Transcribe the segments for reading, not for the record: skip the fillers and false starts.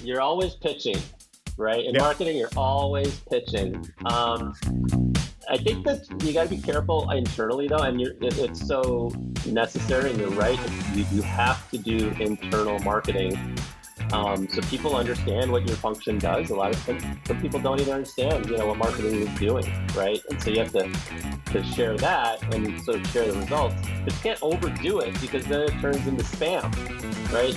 you're always pitching, right? In Yep. marketing, you're always pitching. I think that you got to be careful internally, though, and it's so necessary. And you're right; you have to do internal marketing, so people understand what your function does. A lot of some people don't even understand, what marketing is doing, right? And so you have to share that and sort of share the results, but you can't overdo it because then it turns into spam, right?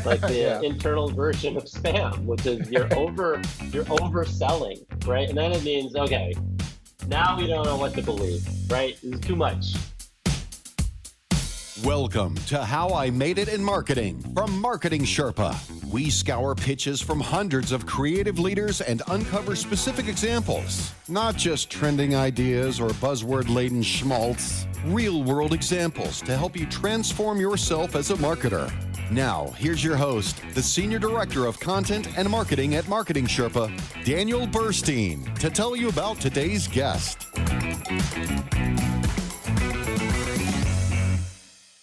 Like the internal version of spam, which is you're overselling, right? And then it means, okay, now we don't know what to believe, right? It's too much. Welcome to How I Made It in Marketing from Marketing Sherpa. We scour pitches from hundreds of creative leaders and uncover specific examples. Not just trending ideas or buzzword-laden schmaltz. Real-world examples to help you transform yourself as a marketer. Now, here's your host, the Senior Director of Content and Marketing at Marketing Sherpa, Daniel Burstein, to tell you about today's guest.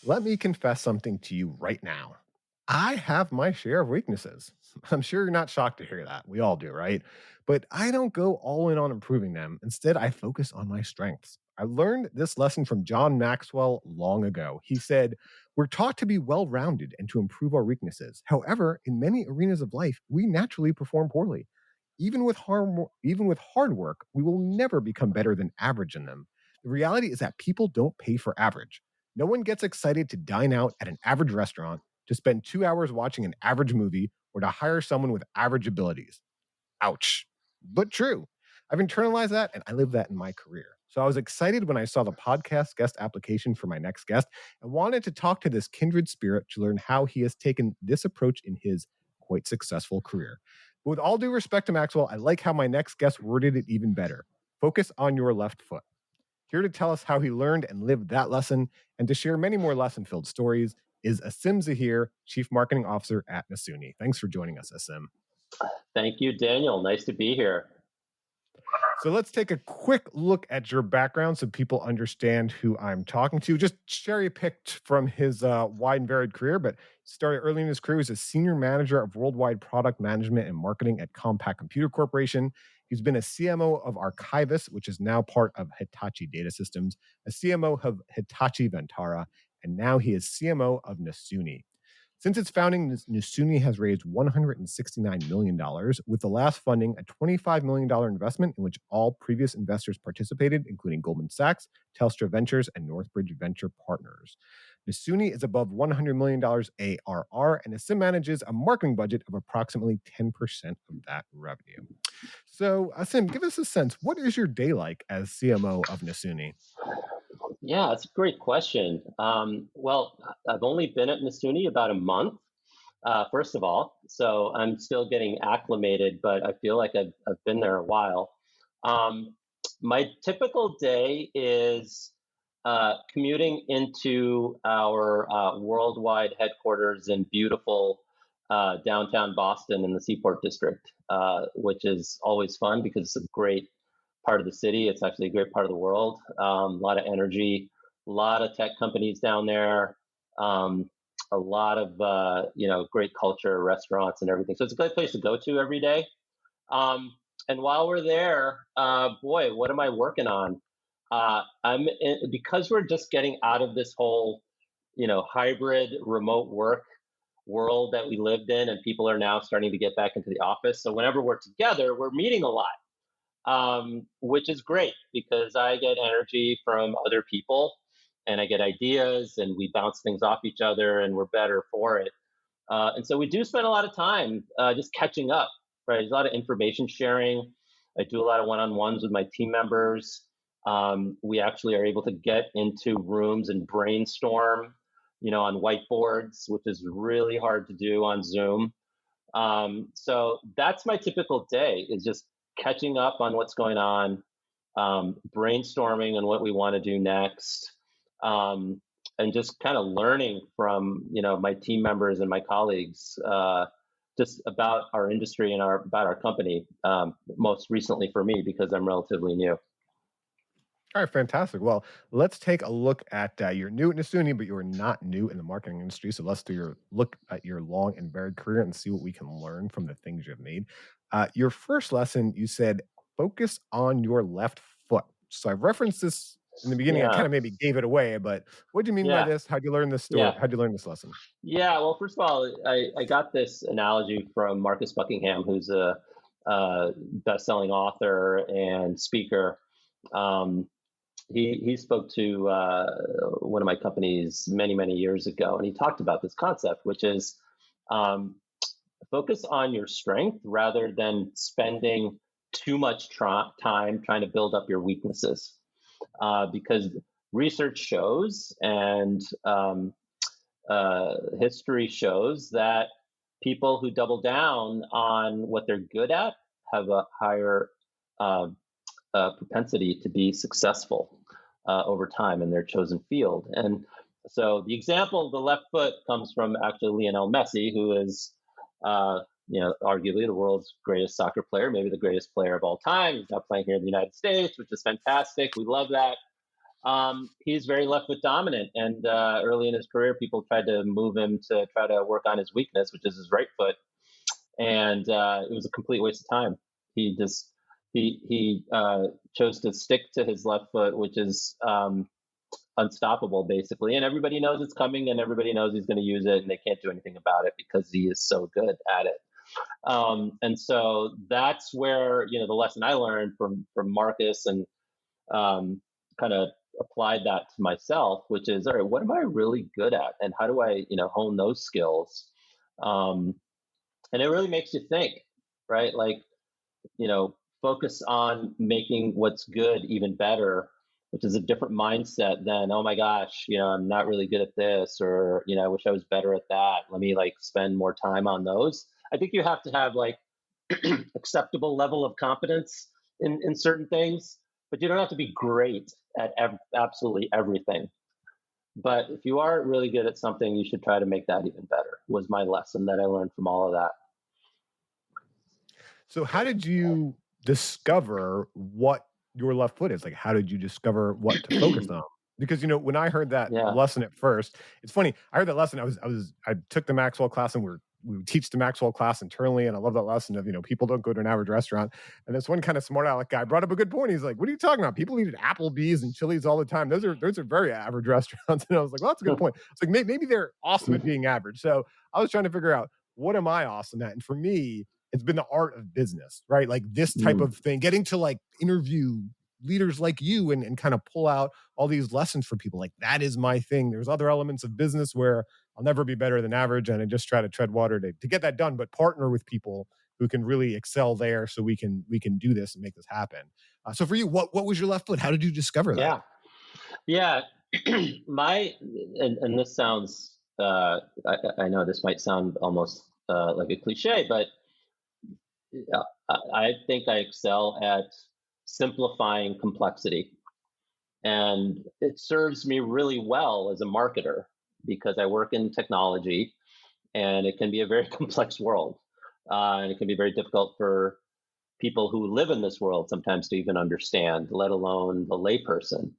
Let me confess something to you right now. I have my share of weaknesses. I'm sure you're not shocked to hear that. We all do, right? But I don't go all in on improving them. Instead, I focus on my strengths. I learned this lesson from John Maxwell long ago. He said, "We're taught to be well-rounded and to improve our weaknesses. However, in many arenas of life, we naturally perform poorly. Even with hard work, we will never become better than average in them. The reality is that people don't pay for average. No one gets excited to dine out at an average restaurant, to spend 2 hours watching an average movie, or to hire someone with average abilities." Ouch. But true. I've internalized that and I live that in my career. So I was excited when I saw the podcast guest application for my next guest and wanted to talk to this kindred spirit to learn how he has taken this approach in his quite successful career. But with all due respect to Maxwell, I like how my next guest worded it even better. Focus on your left foot. Here to tell us how he learned and lived that lesson and to share many more lesson-filled stories is Asim Zahir, Chief Marketing Officer at Nasuni. Thanks for joining us, Asim. Thank you, Daniel. Nice to be here. So let's take a quick look at your background so people understand who I'm talking to. Just cherry-picked from his wide and varied career, but started early in his career as a senior manager of worldwide product management and marketing at Compaq Computer Corporation. He's been a CMO of Archivus, which is now part of Hitachi Data Systems, a CMO of Hitachi Vantara, and now he is CMO of Nasuni. Since its founding, Nasuni has raised $169 million, with the last funding a $25 million investment in which all previous investors participated, including Goldman Sachs, Telstra Ventures, and Northbridge Venture Partners. Nasuni is above $100 million ARR, and Asim manages a marketing budget of approximately 10% of that revenue. So, Asim, give us a sense. What is your day like as CMO of Nasuni? Yeah, it's a great question. Well, I've only been at Nasuni about a month, first of all, so I'm still getting acclimated, but I feel like I've been there a while. My typical day is commuting into our worldwide headquarters in beautiful downtown Boston in the Seaport District, which is always fun because it's a great part of the city. It's actually a great part of the world. A lot of energy, a lot of tech companies down there, a lot of great culture, restaurants, and everything. So it's a great place to go to every day. And while we're there, boy, what am I working on? Because we're just getting out of this whole, hybrid remote work world that we lived in, and people are now starting to get back into the office. So whenever we're together, we're meeting a lot, which is great because I get energy from other people and I get ideas and we bounce things off each other and we're better for it. And so we do spend a lot of time just catching up, right? There's a lot of information sharing. I do a lot of one-on-ones with my team members. We actually are able to get into rooms and brainstorm, on whiteboards, which is really hard to do on Zoom. So that's my typical day, is just catching up on what's going on, brainstorming on what we want to do next, and just kind of learning from my team members and my colleagues just about our industry and about our company. Most recently for me, because I'm relatively new. All right, fantastic. Well, let's take a look at you're new in Estonia, but you're not new in the marketing industry. So let's do your look at your long and varied career and see what we can learn from the things you've made. Your first lesson, you said, focus on your left foot. So I referenced this in the beginning. I Yeah, kind of maybe gave it away, but what do you mean by yeah, this? How'd you learn this story? yeah. How'd you learn this lesson? Yeah, well, first of all, I got this analogy from Marcus Buckingham, who's a best-selling author and speaker. Um, he spoke to one of my companies many years ago, and he talked about this concept, which is um, focus on your strength rather than spending too much time trying to build up your weaknesses, because research shows and history shows that people who double down on what they're good at have a higher uh, propensity to be successful over time in their chosen field. And so the example of the left foot comes from actually Lionel Messi, who is, arguably the world's greatest soccer player, maybe the greatest player of all time. He's now playing here in the United States, which is fantastic. We love that. He's very left foot dominant, and early in his career, people tried to move him to try to work on his weakness, which is his right foot, and it was a complete waste of time. He just he chose to stick to his left foot, which is unstoppable, basically, and everybody knows it's coming, and everybody knows he's going to use it, and they can't do anything about it because he is so good at it. And so that's where the lesson I learned from Marcus and kind of applied that to myself, which is, all right, what am I really good at, and how do I hone those skills? Um, and it really makes you think, right? Like, focus on making what's good even better, which is a different mindset than, oh my gosh, I'm not really good at this, or I wish I was better at that. Let me like spend more time on those. I think you have to have like acceptable level of competence in certain things, but you don't have to be great at absolutely everything. But if you are really good at something, you should try to make that even better, was my lesson that I learned from all of that. So how did you discover what your left foot is? Like, how did you discover what to focus on? Because when I heard that Yeah. lesson at first, it's funny. I heard that lesson. I took the Maxwell class, and we would teach the Maxwell class internally, and I love that lesson of people don't go to an average restaurant. And this one kind of smart aleck guy brought up a good point. He's like, "What are you talking about? People eat at Applebee's and Chili's all the time. Those are very average restaurants." And I was like, "Well, that's a good point." It's like maybe they're awesome at being average. So I was trying to figure out, what am I awesome at? And for me, it's been the art of business, right? Like this type of thing, getting to like interview leaders like you and kind of pull out all these lessons for people. Like that is my thing. There's other elements of business where I'll never be better than average, and I just try to tread water to get that done, but partner with people who can really excel there so we can do this and make this happen. So for you, what was your left foot? How did you discover that? Yeah. my and this sounds I know this might sound almost like a cliche, but I think I excel at simplifying complexity. And it serves me really well as a marketer because I work in technology and it can be a very complex world. And it can be very difficult for people who live in this world sometimes to even understand, let alone the layperson.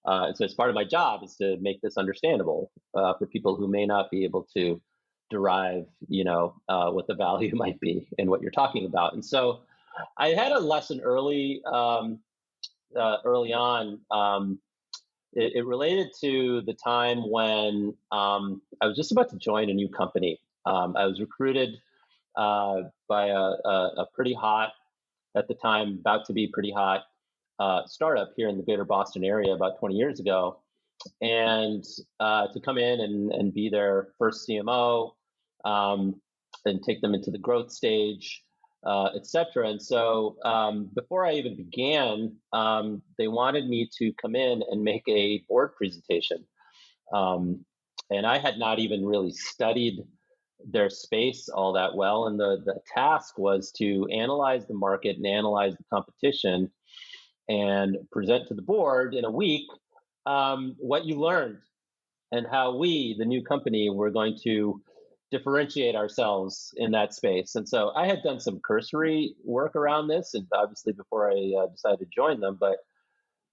And so, as part of my job is to make this understandable for people who may not be able to derive, what the value might be in what you're talking about. And so, I had a lesson early on. It related to the time when I was just about to join a new company. I was recruited by a pretty hot, at the time, about to be pretty hot startup here in the greater Boston area about 20 years ago, and to come in and be their first CMO, and take them into the growth stage, et cetera. And so before I even began, they wanted me to come in and make a board presentation. Um, and I had not even really studied their space all that well. And the task was to analyze the market and analyze the competition and present to the board in a week what you learned and how we, the new company, were going to differentiate ourselves in that space. And so I had done some cursory work around this, and obviously before I decided to join them, but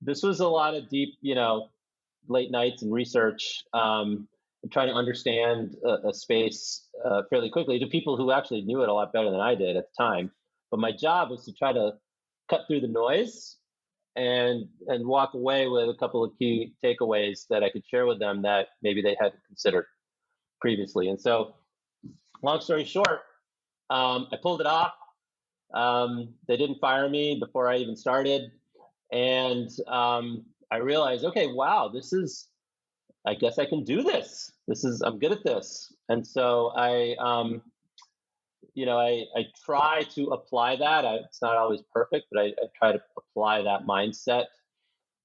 this was a lot of deep, late nights and research, and trying to understand a space fairly quickly to people who actually knew it a lot better than I did at the time. But my job was to try to cut through the noise and walk away with a couple of key takeaways that I could share with them that maybe they hadn't considered previously. And so, long story short, I pulled it off. They didn't fire me before I even started, and I realized, okay, wow, this is. I guess I can do this. I'm good at this. And so I try to apply that. It's not always perfect, but I try to apply that mindset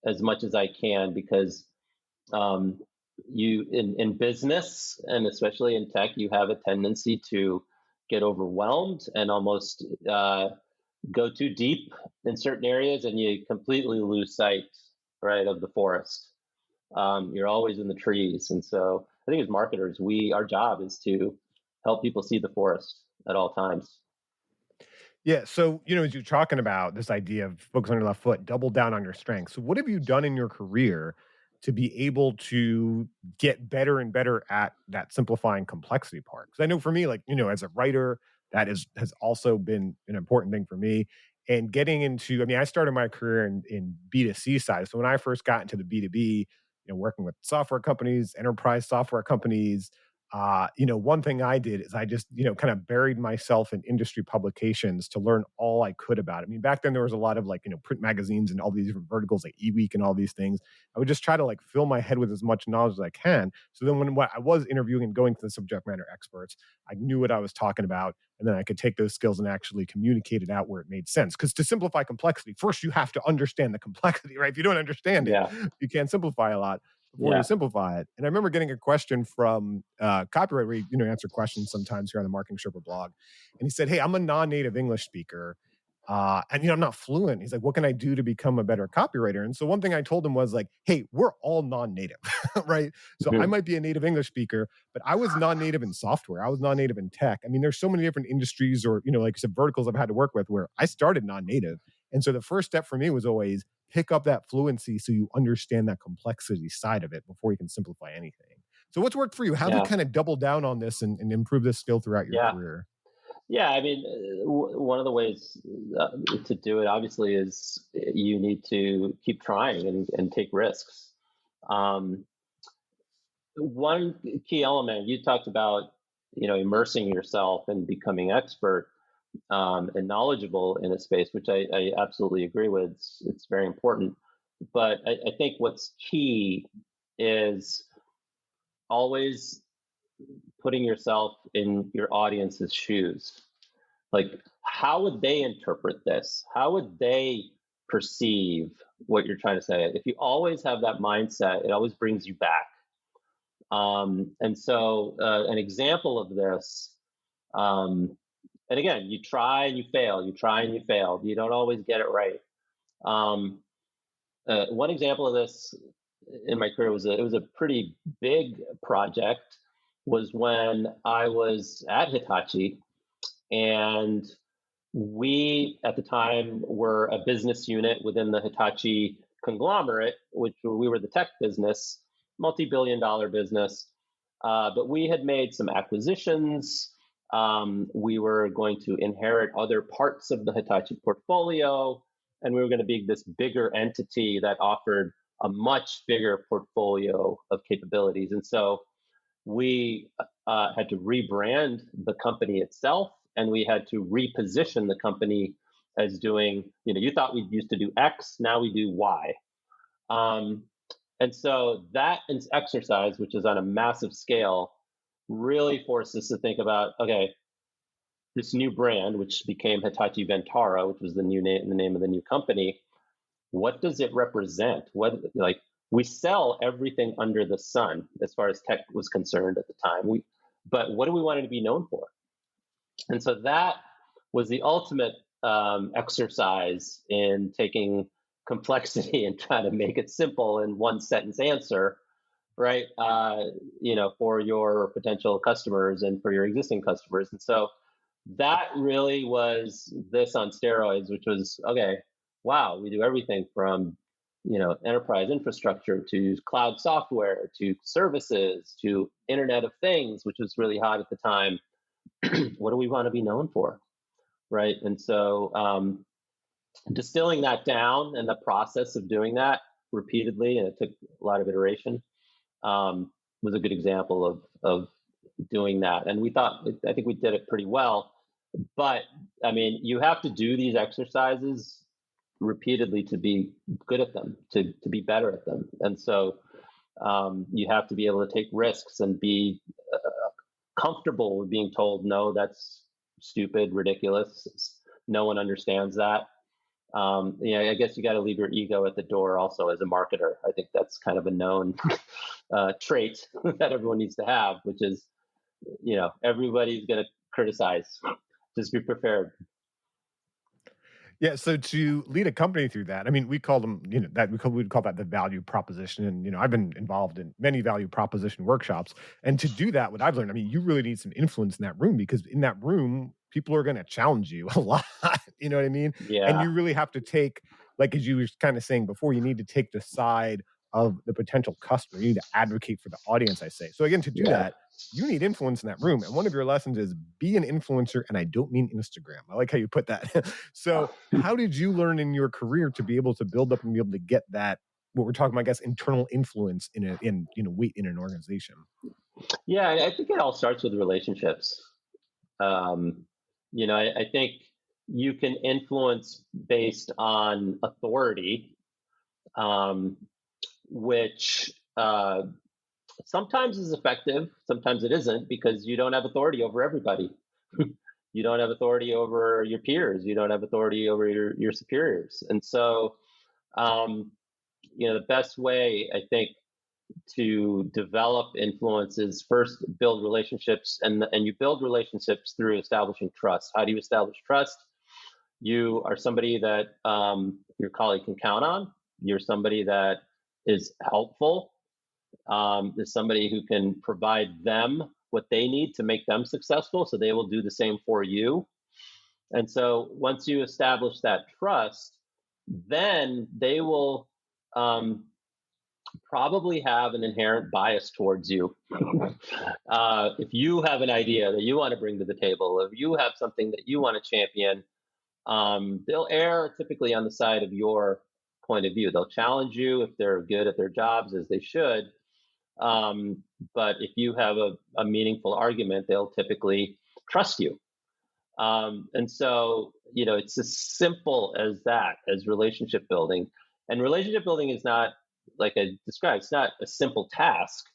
as much as I can, because um, in business, and especially in tech, you have a tendency to get overwhelmed and almost go too deep in certain areas, and you completely lose sight, right, of the forest. You're always in the trees. And so I think as marketers, our job is to help people see the forest at all times. Yeah. So, as you're talking about this idea of focus on your left foot, double down on your strengths. So, what have you done in your career to be able to get better and better at that simplifying complexity part? Because I know for me, like, as a writer, has also been an important thing for me. And getting into, I mean, I started my career in B2C side. So when I first got into the B2B, working with software companies, enterprise software companies, one thing I did is I just, kind of buried myself in industry publications to learn all I could about it. I mean, back then there was a lot of like, print magazines and all these different verticals like eWeek and all these things. I would just try to like fill my head with as much knowledge as I can. So then when I was interviewing and going to the subject matter experts, I knew what I was talking about. And then I could take those skills and actually communicate it out where it made sense. Because to simplify complexity, first you have to understand the complexity, right? If you don't understand it, Yeah. you can't simplify a lot before Yeah. you simplify it. And I remember getting a question from Copyright, where answer questions sometimes here on the Marketing Sherpa blog. And he said, "Hey, I'm a non-native English speaker. And I'm not fluent." He's like, "What can I do to become a better copywriter?" And so one thing I told him was like, "Hey, we're all non-native," right? So I Mhm. might be a native English speaker, but I was non-native in software. I was non-native in tech. I mean, there's so many different industries or, like some verticals I've had to work with where I started non-native. And so the first step for me was always pick up that fluency so you understand that complexity side of it before you can simplify anything. So what's worked for you? How have you Yeah. kind of doubled down on this and improve this skill throughout your Yeah. career? Yeah. I mean, one of the ways to do it, obviously, is you need to keep trying and take risks. Um, One key element you talked about, immersing yourself and becoming expert and knowledgeable in a space, which I absolutely agree with. It's very important. But I think what's key is always putting yourself in your audience's shoes. Like, how would they interpret this? How would they perceive what you're trying to say? If you always have that mindset, it always brings you back. And so, an example of this, um, and again, you try and you fail, you try and you fail, you don't always get it right. Um, One example of this in my career it was a pretty big project. Was when I was at Hitachi, and we at the time were a business unit within the Hitachi conglomerate, which we were the tech business, multi-billion-dollar business. But we had made some acquisitions. We were going to inherit other parts of the Hitachi portfolio, and we were going to be this bigger entity that offered a much bigger portfolio of capabilities. And so we had to rebrand the company itself, and we had to reposition the company as doing, you thought we used to do X, now we do Y. Um, and so that exercise, which is on a massive scale, really forced us to think about, okay, this new brand, which became Hitachi Vantara, which was the name of the new company, what does it represent? We sell everything under the sun as far as tech was concerned at the time. But what do we want it to be known for? And so that was the ultimate exercise in taking complexity and trying to make it simple in one sentence answer, right? For your potential customers and for your existing customers. And so that really was this on steroids, which was, okay, wow, we do everything from enterprise infrastructure to cloud software to services to Internet of Things, which was really hot at the time. What do we want to be known for, right? And so distilling that down and the process of doing that repeatedly, and it took a lot of iteration, was a good example of doing that. And I think we did it pretty well. But I mean, you have to do these exercises repeatedly to be good at them, to be better at them. And so you have to be able to take risks and be comfortable with being told, no, that's stupid, ridiculous. No one understands that. I guess you got to leave your ego at the door also as a marketer. I think that's kind of a known trait that everyone needs to have, which is, everybody's going to criticize. Just be prepared. Yeah, so to lead a company through that, I mean, we call them, we'd call that the value proposition. And, I've been involved in many value proposition workshops. And to do that, what I've learned, I mean, you really need some influence in that room, because in that room, people are going to challenge you a lot. You know what I mean? Yeah. And you really have to take, like, as you were kind of saying before, you need to take the side of the potential customer. You need to advocate for the audience, I say. So again, to do that, you need influence in that room. And one of your lessons is be an influencer. And I don't mean Instagram. I like how you put that. So how did you learn in your career to be able to build up and be able to get that, what we're talking about, I guess, internal influence in an organization? Yeah, I think it all starts with relationships. I think you can influence based on authority, which sometimes is effective, sometimes it isn't, because you don't have authority over everybody. You don't have authority over your peers. You don't have authority over your superiors. And so, the best way, I think, to develop influence is first build relationships, and you build relationships through establishing trust. How do you establish trust? You are somebody that your colleague can count on. You're somebody that is helpful. Is somebody who can provide them what they need to make them successful, so they will do the same for you. And so once you establish that trust, then they will probably have an inherent bias towards you. If you have an idea that you want to bring to the table, if you have something that you want to champion, they'll err typically on the side of your point of view. They'll challenge you if they're good at their jobs, as they should. But if you have a meaningful argument, they'll typically trust you. And so, it's as simple as that, as relationship building. And relationship building is not, like I described, it's not a simple task.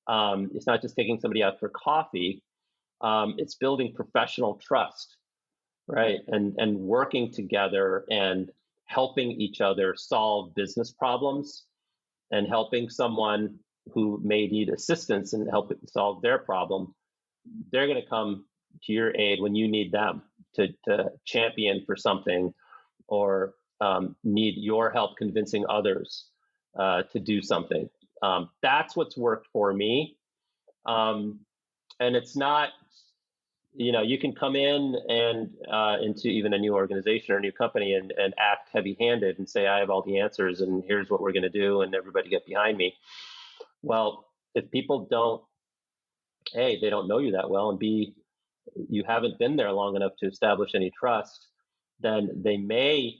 It's not just taking somebody out for coffee. It's building professional trust, right? And working together and helping each other solve business problems, and helping someone who may need assistance and help solve their problem. They're going to come to your aid when you need them to champion for something, or need your help convincing others to do something. That's what's worked for me. And it's not, you can come in and into even a new organization or a new company and act heavy-handed and say, I have all the answers and here's what we're going to do, and everybody get behind me. Well, if people don't, A, they don't know you that well, and B, you haven't been there long enough to establish any trust, then they may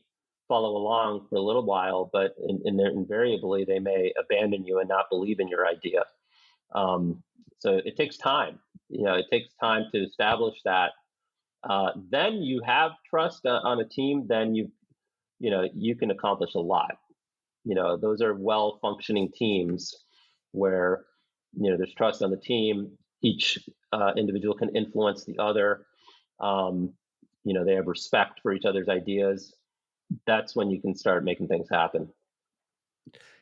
follow along for a little while, but invariably they may abandon you and not believe in your idea. So it takes time. It takes time to establish that. Then you have trust on a team. Then you can accomplish a lot. Those are well-functioning teams where there's trust on the team. Each individual can influence the other. They have respect for each other's ideas. That's when you can start making things happen.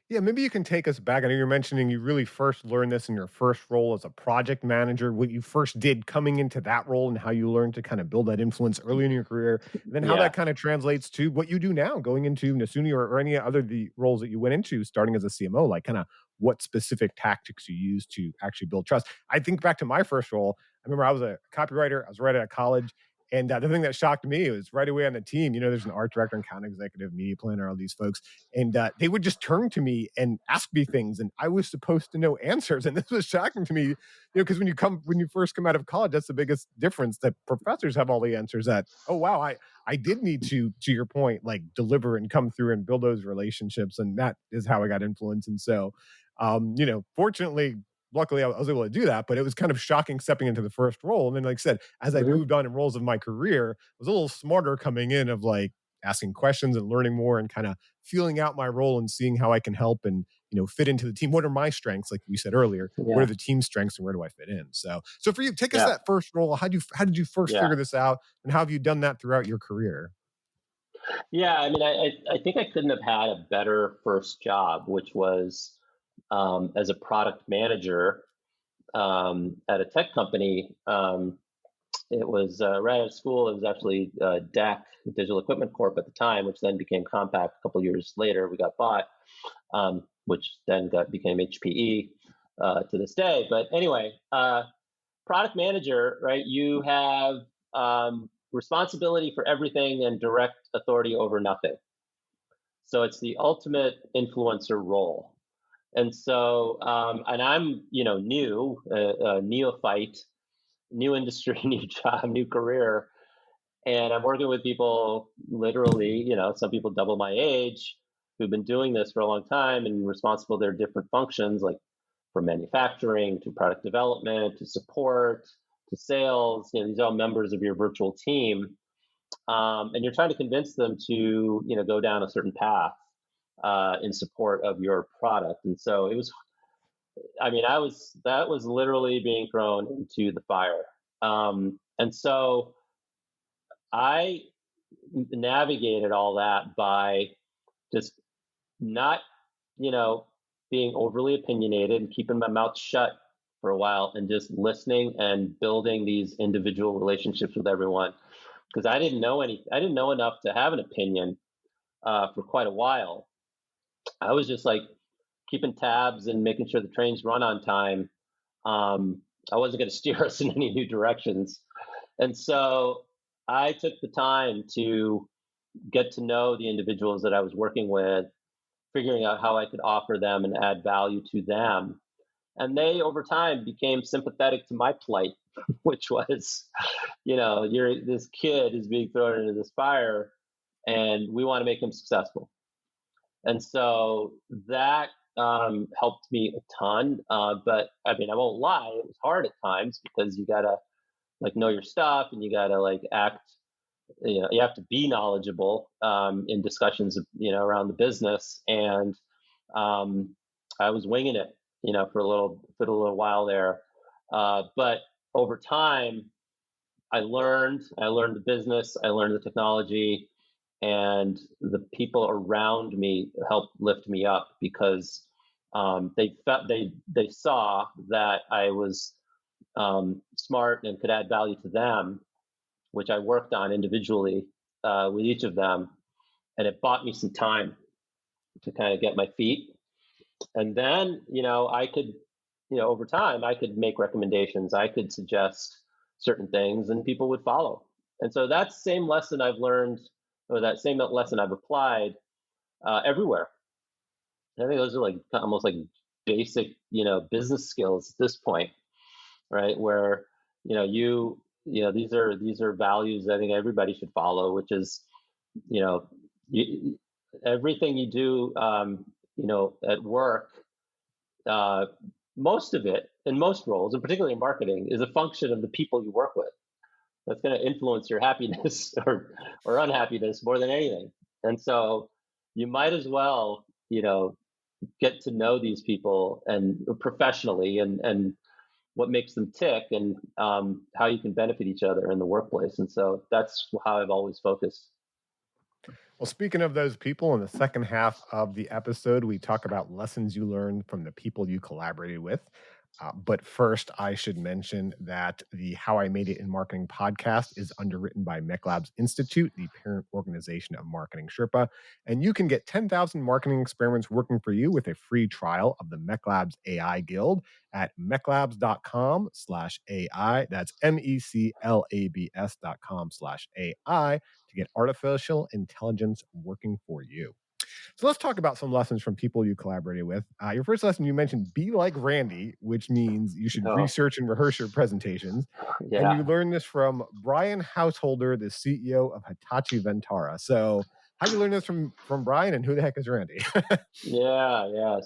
Yeah, maybe you can take us back. I know you're mentioning you really first learned this in your first role as a project manager, what you first did coming into that role and how you learned to kind of build that influence early in your career, and then how that kind of translates to what you do now, going into Nasuni or any other the roles that you went into starting as a CMO, like kind of what specific tactics you use to actually build trust. I think back to my first role. I remember I was a copywriter. I was right out of college. And the thing that shocked me was right away on the team, there's an art director, and account executive, media planner, all these folks. And they would just turn to me and ask me things. And I was supposed to know answers. And this was shocking to me, because when you first come out of college, that's the biggest difference, that professors have all the answers. That, oh, wow, I did need to your point, like deliver and come through and build those relationships. And that is how I got influence. And so, fortunately, luckily I was able to do that, but it was kind of shocking stepping into the first role. And then, like I said, as I Mhm. moved on in roles of my career, I was a little smarter coming in, of like asking questions and learning more and kind of feeling out my role and seeing how I can help and, fit into the team. What are my strengths? Like we said earlier, what are Yeah. the team's strengths and where do I fit in? So for you, take us Yeah. that first role. How did you first Yeah. figure this out, and how have you done that throughout your career? Yeah. I mean, I think I couldn't have had a better first job, which was as a product manager at a tech company. It was right out of school. It was actually DEC, Digital Equipment Corp at the time, which then became Compaq a couple years later. We got bought, which then became HPE to this day. But anyway, product manager, right? You have responsibility for everything and direct authority over nothing. So it's the ultimate influencer role. And so, and I'm, new, a neophyte, new industry, new job, new career, and I'm working with people literally, some people double my age who've been doing this for a long time and responsible for their different functions, like from manufacturing to product development to support to sales. These are all members of your virtual team, and you're trying to convince them to, go down a certain path in support of your product. And so it was, I mean, that was literally being thrown into the fire. And so I navigated all that by just not, you know, being overly opinionated and keeping my mouth shut for a while and just listening and building these individual relationships with everyone. Because I didn't know enough to have an opinion for quite a while. I was just like keeping tabs and making sure the trains run on time. I wasn't going to steer us in any new directions. And so I took the time to get to know the individuals that I was working with, figuring out how I could offer them and add value to them. And they, over time, became sympathetic to my plight, which was, you're this kid is being thrown into this fire, and we want to make him successful. And so that helped me a ton. But I mean, I won't lie, it was hard at times because you gotta like know your stuff and you gotta like act. You have to be knowledgeable in discussions, around the business. And um, I was winging it, for a little while there. But over time, I learned the business, I learned the technology, and the people around me helped lift me up because they saw that I was smart and could add value to them, which I worked on individually with each of them, and it bought me some time to kind of get my feet. And then, I could, over time, I could make recommendations, I could suggest certain things, and people would follow. And so that same lesson I've learned, or that same lesson I've applied everywhere. I think those are like almost like basic, business skills at this point, right? Where, these are values I think everybody should follow, which is, you know, you, everything you do, at work, uh, most of it in most roles, and particularly in marketing, is a function of the people you work with. That's going to influence your happiness or unhappiness more than anything. And so you might as well, get to know these people and professionally and what makes them tick and how you can benefit each other in the workplace. And so that's how I've always focused. Well, speaking of those people, in the second half of the episode, we talk about lessons you learned from the people you collaborated with. But first, I should mention that the How I Made It in Marketing podcast is underwritten by MECLabs Institute, the parent organization of Marketing Sherpa. And you can get 10,000 marketing experiments working for you with a free trial of the MECLabs AI Guild at meclabs.com/AI. That's MECLABS.com/AI to get artificial intelligence working for you. So let's talk about some lessons from people you collaborated with. Your first lesson, you mentioned be like Randy, which means you should Oh, research and rehearse your presentations. And yeah. you learned this from Brian Householder, the CEO of Hitachi Vantara. So how'd you learn this from Brian, and who the heck is Randy? Yeah.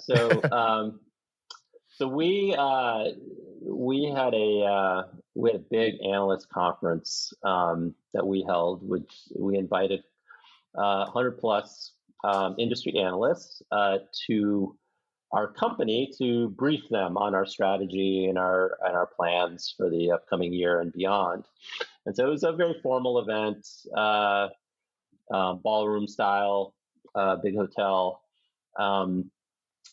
So we had a big analyst conference that we held, which we invited 100 plus industry analysts to our company to brief them on our strategy and our plans for the upcoming year and beyond. And so it was a very formal event, ballroom style, big hotel.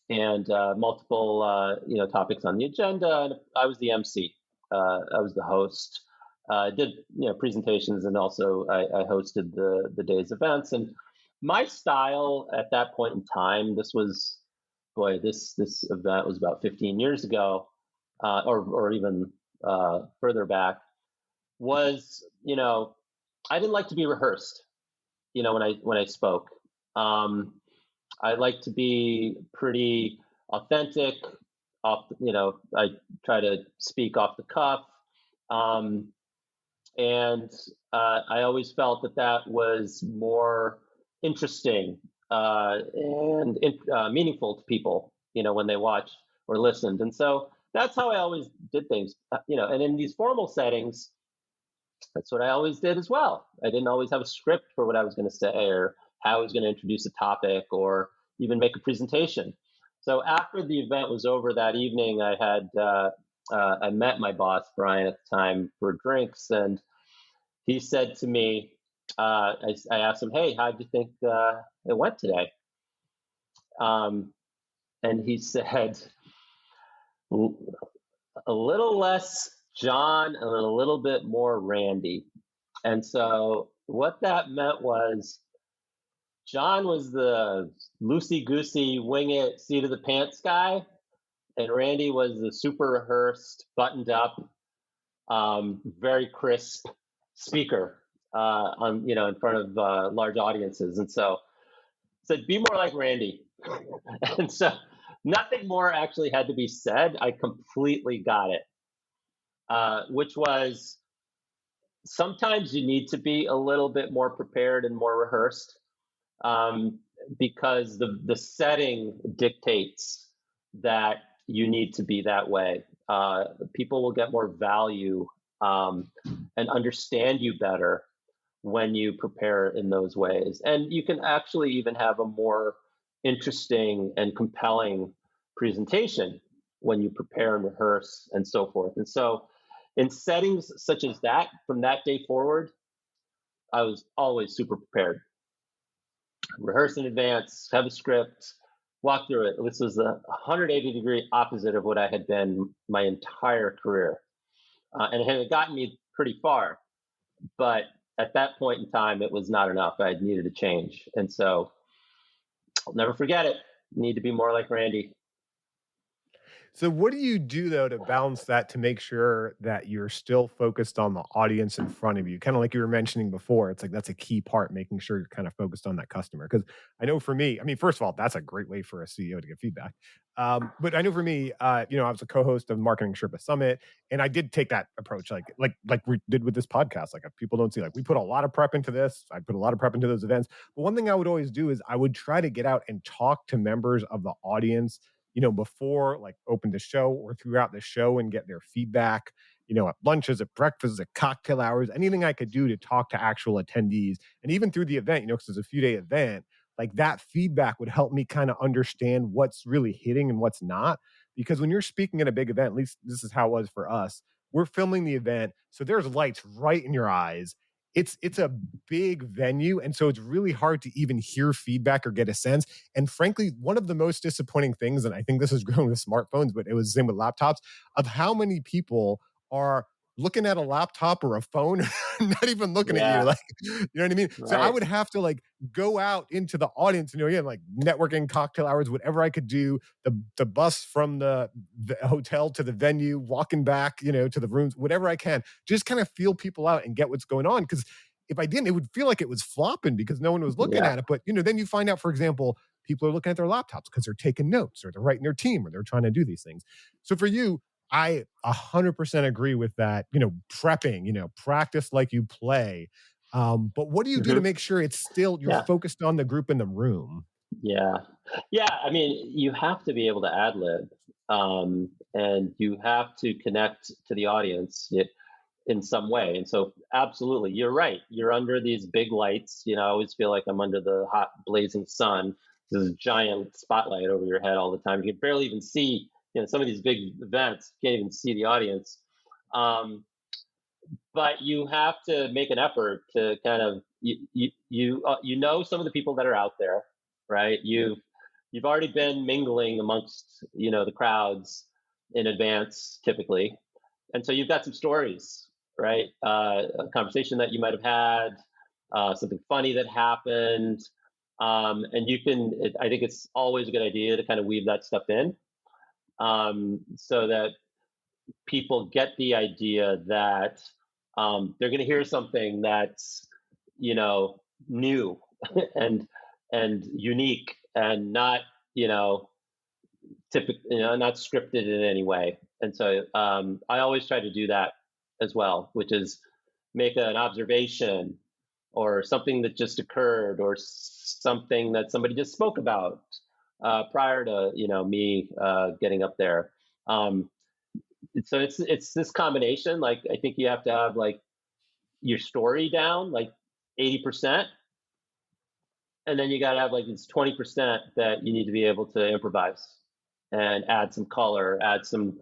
And multiple topics on the agenda. And I was the MC. I was the host. I did presentations, and also I hosted the day's events. And my style at that point in time, this event was about 15 years ago, or even further back, was I didn't like to be rehearsed. When I spoke. I like to be pretty authentic. I try to speak off the cuff, um, and I always felt that was more interesting and meaningful to people. When they watched or listened, and so that's how I always did things. And in these formal settings, that's what I always did as well. I didn't always have a script for what I was going to say or how I was going to introduce a topic or even make a presentation. So after the event was over that evening, I met my boss Brian at the time for drinks, and he said to me, I asked him, "Hey, how do you think it went today?" And he said, "A little less John and a little bit more Randy." And so what that meant was John was the loosey goosey, wing it, seat of the pants guy, and Randy was the super rehearsed, buttoned up, very crisp speaker in front of large audiences. And so said, "Be more like Randy." And so nothing more actually had to be said. I completely got it, which was sometimes you need to be a little bit more prepared and more rehearsed, because the setting dictates that you need to be that way. People will get more value and understand you better when you prepare in those ways. And you can actually even have a more interesting and compelling presentation when you prepare and rehearse and so forth. And so in settings such as that, from that day forward, I was always super prepared. Rehearse in advance, have a script, walk through it. This was a 180-degree opposite of what I had been my entire career. And it had gotten me pretty far. But at that point in time, it was not enough. I needed a change. And so I'll never forget it. Need to be more like Randy. So what do you do though to balance that to make sure that you're still focused on the audience in front of you? Kind of like you were mentioning before, it's like that's a key part, making sure you're kind of focused on that customer. Because I know for me, I mean, first of all, that's a great way for a CEO to get feedback. But I know for me, I was a co-host of Marketing Sherpa Summit, and I did take that approach, like we did with this podcast. Like if people don't see, like we put a lot of prep into this. I put a lot of prep into those events. But one thing I would always do is I would try to get out and talk to members of the audience before like open the show or throughout the show and get their feedback, at lunches, at breakfast, at cocktail hours, anything I could do to talk to actual attendees. And even through the event, because it's a few day event, like that feedback would help me kind of understand what's really hitting and what's not. Because when you're speaking at a big event, at least this is how it was for us, we're filming the event. So there's lights right in your eyes. it's a big venue, and so it's really hard to even hear feedback or get a sense. And frankly, one of the most disappointing things, and I think this is growing with smartphones, but it was the same with laptops, of how many people are looking at a laptop or a phone, not even looking at you, Yeah, like, you know what I mean? So I right. would have to like go out into the audience, again, like networking, cocktail hours, whatever I could do, the bus from the hotel to the venue, walking back, to the rooms, whatever I can, just kind of feel people out and get what's going on. Because if I didn't, it would feel like it was flopping because no one was looking Yeah. at it. But then you find out, for example, people are looking at their laptops because they're taking notes or they're writing their team or they're trying to do these things. So for you, I 100% agree with that. Prepping, practice like you play. But what do you do to Hmm. make sure it's still you're Yeah. focused on the group in the room? Yeah. Yeah. I mean, you have to be able to ad lib, and you have to connect to the audience in some way. And so, absolutely, you're right. You're under these big lights. I always feel like I'm under the hot, blazing sun. There's a giant spotlight over your head all the time. You can barely even see, some of these big events, you can't even see the audience. Um, but you have to make an effort to kind of you know some of the people that are out there, right? You've already been mingling amongst the crowds in advance typically, and so you've got some stories, right? A conversation that you might have had, something funny that happened, and I think it's always a good idea to kind of weave that stuff in, so that people get the idea that they're going to hear something that's new and unique and not typical, not scripted in any way. And so I always try to do that as well, which is make an observation or something that just occurred or something that somebody just spoke about prior to me getting up there. Um, so it's this combination. Like I think you have to have like your story down like 80%, and then you got to have like this 20% that you need to be able to improvise and add some color, add some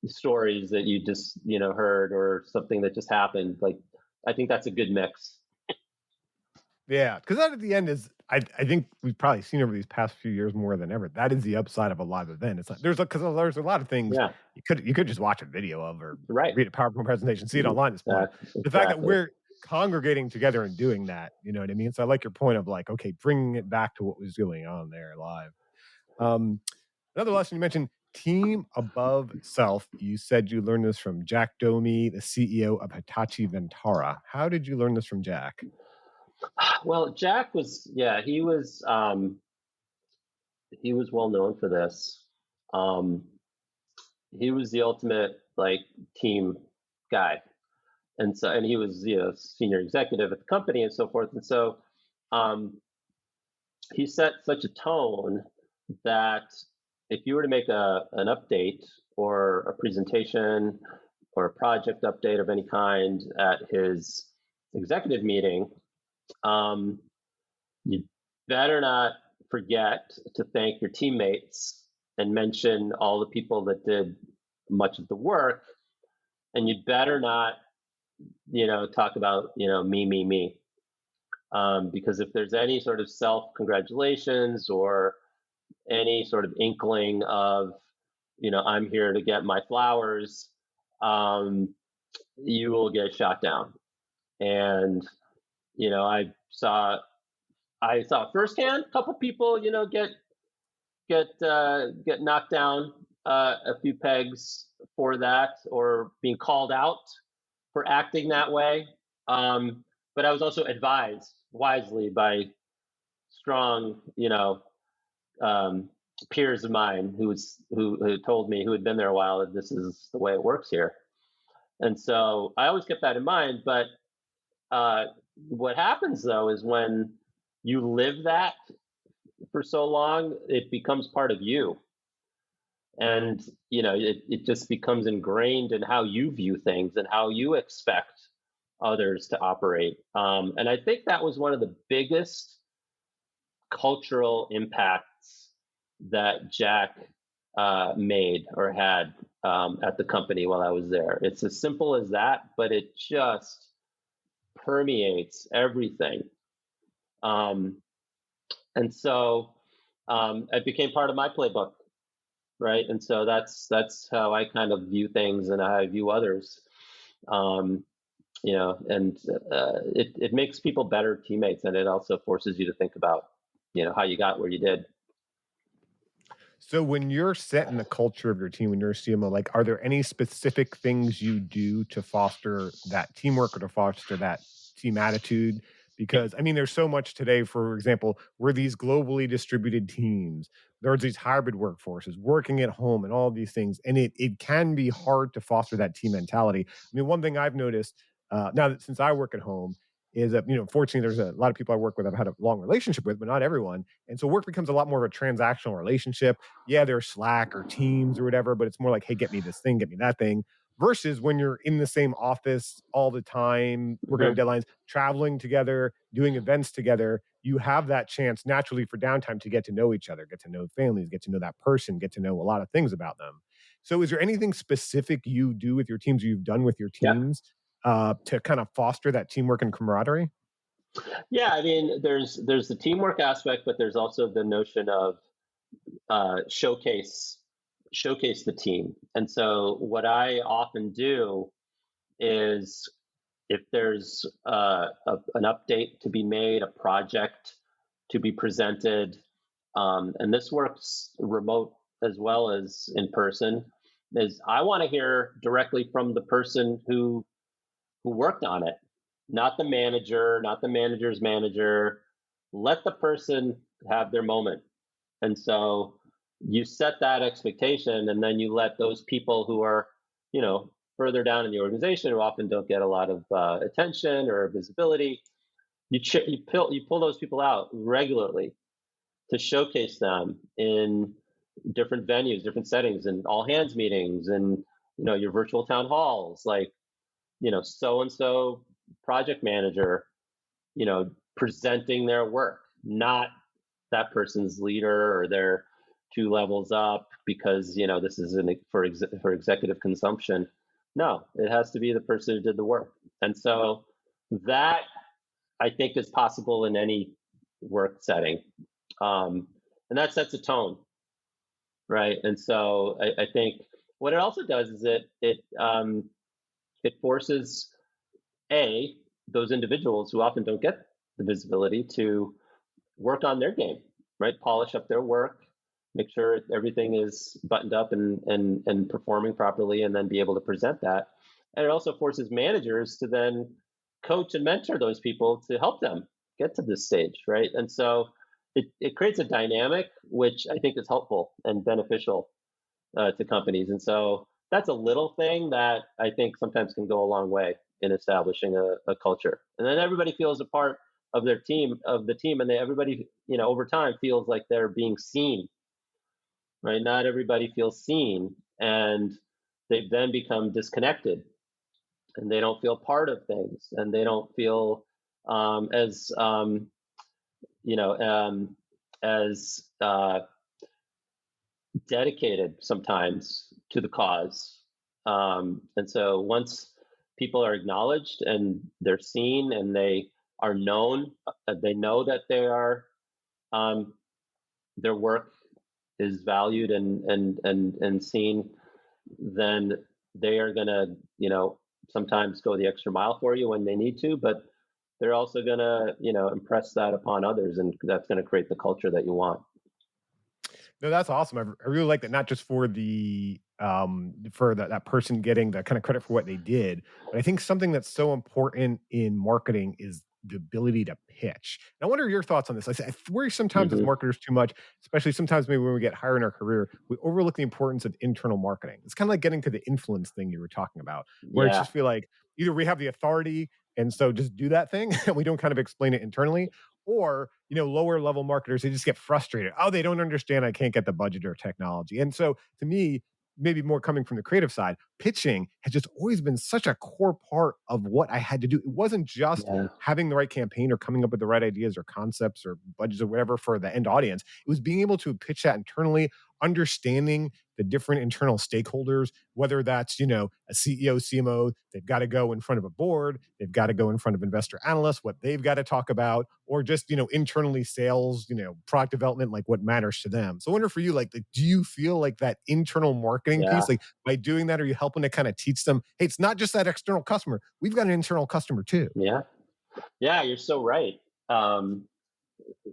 stories that you just heard or something that just happened. Like I think that's a good mix. Yeah, because that at the end is, I think we've probably seen over these past few years more than ever. That is the upside of a live event. It's like because there's a lot of things Yeah, you could just watch a video of or right. read a PowerPoint presentation, see it online at this point. The fact that Exactly. we're congregating together and doing that, you know what I mean? So I like your point of like, okay, bringing it back to what was going on there live. Um, Another lesson you mentioned, team above self. You said you learned this from Jack Domi, the CEO of Hitachi Vantara. How did you learn this from Jack? Well, Jack was, yeah, he was well known for this. Um, he was the ultimate like team guy, and he was senior executive at the company and so forth. And so um, he set such a tone that if you were to make an update or a presentation or a project update of any kind at his executive meeting, um, you better not forget to thank your teammates and mention all the people that did much of the work. And you better not, talk about, me, because if there's any sort of self congratulations or any sort of inkling of, I'm here to get my flowers, um, you will get shot down. And, you know, I saw firsthand a couple people, get knocked down a few pegs for that or being called out for acting that way. But I was also advised wisely by strong, um, peers of mine who told me who had been there a while that this is the way it works here. And so I always kept that in mind. But uh, what happens though is when you live that for so long, it becomes part of you. And it just becomes ingrained in how you view things and how you expect others to operate. And I think that was one of the biggest cultural impacts that Jack made or had at the company while I was there. It's as simple as that, but it just permeates everything. Um, and so it became part of my playbook, right? And so that's how I kind of view things and how I view others. Um, and it makes people better teammates, and it also forces you to think about, how you got where you did. So when you're setting the culture of your team, when you're a CMO, like, are there any specific things you do to foster that teamwork or to foster that team attitude? Because I mean, there's so much today. For example, we're these globally distributed teams. There's these hybrid workforces, working at home, and all these things, and it can be hard to foster that team mentality. I mean, one thing I've noticed now that since I work at home is that fortunately, there's a lot of people I work with I've had a long relationship with, but not everyone, and so work becomes a lot more of a transactional relationship. Yeah, there's Slack or Teams or whatever, but it's more like, hey, get me this thing, get me that thing. Versus when you're in the same office all the time, working on Hmm. deadlines, traveling together, doing events together, you have that chance naturally for downtime to get to know each other, get to know families, get to know that person, get to know a lot of things about them. So, is there anything specific you do with your teams or you've done with your Yeah. teams to kind of foster that teamwork and camaraderie? Yeah, I mean, there's the teamwork aspect, but there's also the notion of showcase the team. And so what I often do is, if there's an update to be made, a project to be presented, and this works remote as well as in person, is I want to hear directly from the person who worked on it, not the manager, not the manager's manager. Let the person have their moment. And so you set that expectation, and then you let those people who are, further down in the organization, who often don't get a lot of attention or visibility, you pull those people out regularly to showcase them in different venues, different settings, and all hands meetings, and your virtual town halls, like, so and so project manager, presenting their work, not that person's leader or their two levels up, because this is for executive consumption. No, it has to be the person who did the work. And so that, I think, is possible in any work setting, and that sets a tone, right? And so I think what it also does is it forces a those individuals who often don't get the visibility to work on their game, right? Polish up their work, make sure everything is buttoned up and performing properly, and then be able to present that. And it also forces managers to then coach and mentor those people to help them get to this stage, right? And so it creates a dynamic which I think is helpful and beneficial to companies. And so that's a little thing that I think sometimes can go a long way in establishing a culture. And then everybody feels a part of the team, and everybody, over time, feels like they're being seen, right? Not everybody feels seen, and they then become disconnected, and they don't feel part of things, and they don't feel as you know as dedicated sometimes to the cause. And so once people are acknowledged and they're seen and they are known, they know that um, their work is valued and seen, then they are gonna, sometimes go the extra mile for you when they need to, but they're also gonna, impress that upon others, and that's gonna create the culture that you want. No, that's awesome. I really like that, not just for that person getting the kind of credit for what they did, but I think something that's so important in marketing is the ability to pitch. And I wonder your thoughts on this. I worry sometimes as Hmm. marketers too much, especially sometimes maybe when we get higher in our career, we overlook the importance of internal marketing. It's kind of like getting to the influence thing you were talking about, where it's Yeah. just feel like either we have the authority and so just do that thing and we don't kind of explain it internally, or lower level marketers, they just get frustrated. Oh, they don't understand, I can't get the budget or technology. And so to me, maybe more coming from the creative side, pitching has just always been such a core part of what I had to do. It wasn't just Yeah. having the right campaign or coming up with the right ideas or concepts or budgets or whatever for the end audience. It was being able to pitch that internally, understanding the different internal stakeholders, whether that's, a CEO, CMO, they've got to go in front of a board, they've got to go in front of investor analysts, what they've got to talk about, or just, internally sales, product development, like what matters to them. So I wonder for you, like, do you feel like that internal marketing Yeah. piece, like by doing that, are you helping to kind of teach them, hey, it's not just that external customer, we've got an internal customer too? Yeah. Yeah, you're so right.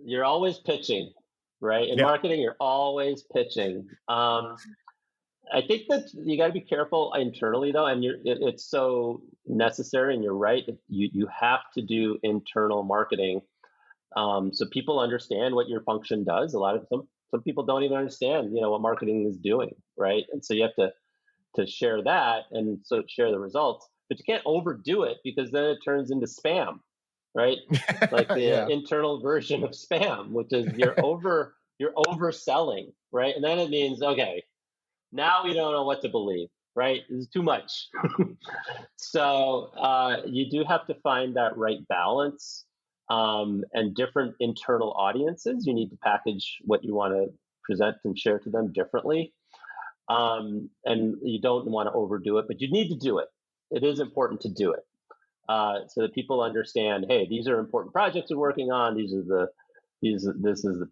You're always pitching, right? In Yeah. marketing, you're always pitching. I think that you got to be careful internally, though, and it's so necessary. And you're right; you have to do internal marketing, so people understand what your function does. A lot of some people don't even understand, what marketing is doing, right? And so you have to share that and so share the results, but you can't overdo it because then it turns into spam, right? Like the Yeah. internal version of spam, which is you're overselling, right? And then it means, okay, now we don't know what to believe, right? This is too much. So you do have to find that right balance, and different internal audiences. You need to package what you want to present and share to them differently. And you don't want to overdo it, but you need to do it. It is important to do it, so that people understand, hey, these are important projects we're working on. This is the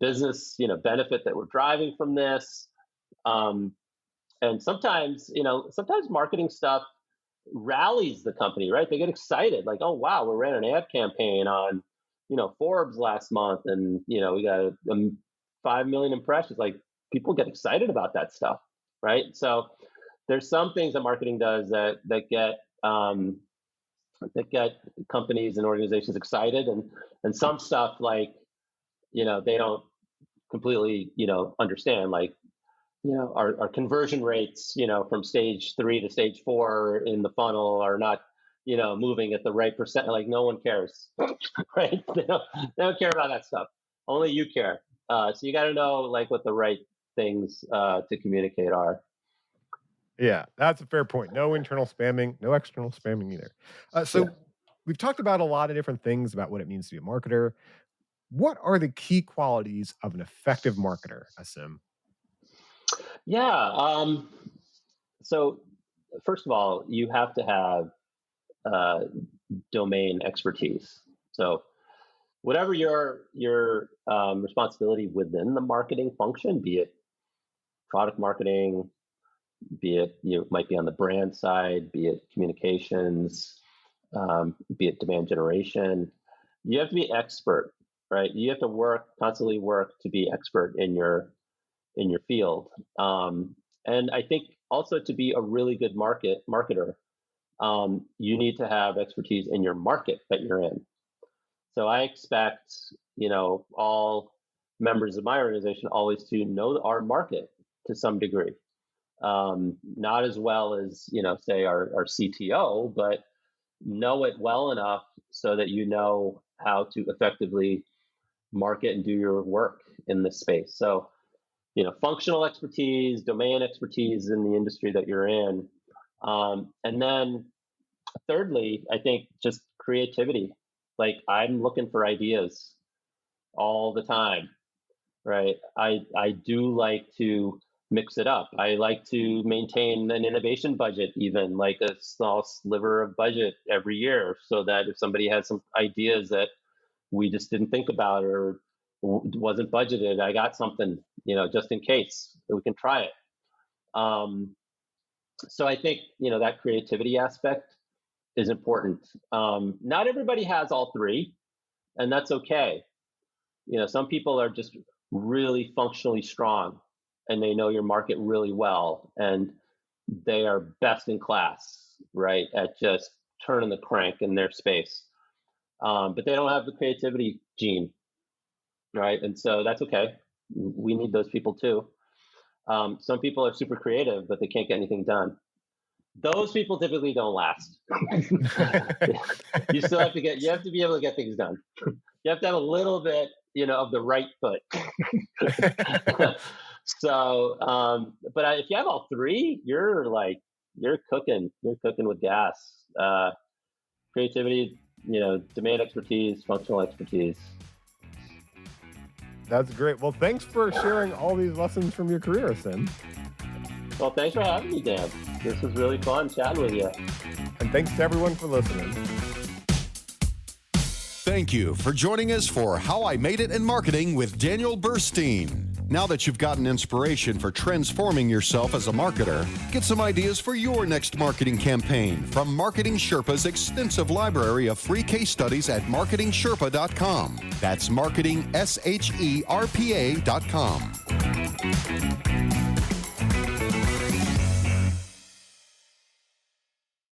business, benefit that we're driving from this. And sometimes marketing stuff rallies the company, right? They get excited, like, oh wow, we ran an ad campaign on, Forbes last month, and we got 5 million impressions. Like, people get excited about that stuff, right? So there's some things that marketing does that get companies and organizations excited, and some stuff, like, they don't completely understand, like, our conversion rates, from stage 3 to stage 4 in the funnel are not, moving at the right percent. Like, no one cares, right? They don't care about that stuff. Only you care. So you got to know, like, what the right things to communicate are. Yeah, that's a fair point. No internal spamming, no external spamming either. So Yeah. we've talked about a lot of different things about what it means to be a marketer. What are the key qualities of an effective marketer, Asim? Yeah. So first of all, you have to have domain expertise. So whatever your responsibility within the marketing function, be it product marketing, be it you might be on the brand side, be it communications, be it demand generation, you have to be expert, right? You have to constantly work to be expert in your field. And I think also, to be a really good marketer, you need to have expertise in your market that you're in. So I expect, all members of my organization always to know our market to some degree. Not as well as, say our CTO, but know it well enough so that you know how to effectively market and do your work in this space. So, functional expertise, domain expertise in the industry that you're in. And then thirdly, I think just creativity. Like, I'm looking for ideas all the time, right? I do like to mix it up. I like to maintain an innovation budget, even like a small sliver of budget every year, so that if somebody has some ideas that we just didn't think about or wasn't budgeted, I got something, just in case that we can try it. So I think, that creativity aspect is important. Not everybody has all three, and that's okay. Some people are just really functionally strong, and they know your market really well, and they are best in class, right, at just turning the crank in their space. But they don't have the creativity gene, right? And so that's okay. We need those people too. Some people are super creative, but they can't get anything done. Those people typically don't last. You have to be able to get things done. You have to have a little bit, of the right foot. So, but if you have all three, you're cooking with gas. Creativity, domain expertise, functional expertise. That's great. Well, thanks for sharing all these lessons from your career, Sim. Well, thanks for having me, Dan. This was really fun chatting with you. And thanks to everyone for listening. Thank you for joining us for How I Made It in Marketing with Daniel Burstein. Now that you've gotten inspiration for transforming yourself as a marketer, get some ideas for your next marketing campaign from Marketing Sherpa's extensive library of free case studies at marketingsherpa.com. That's marketingsherpa.com.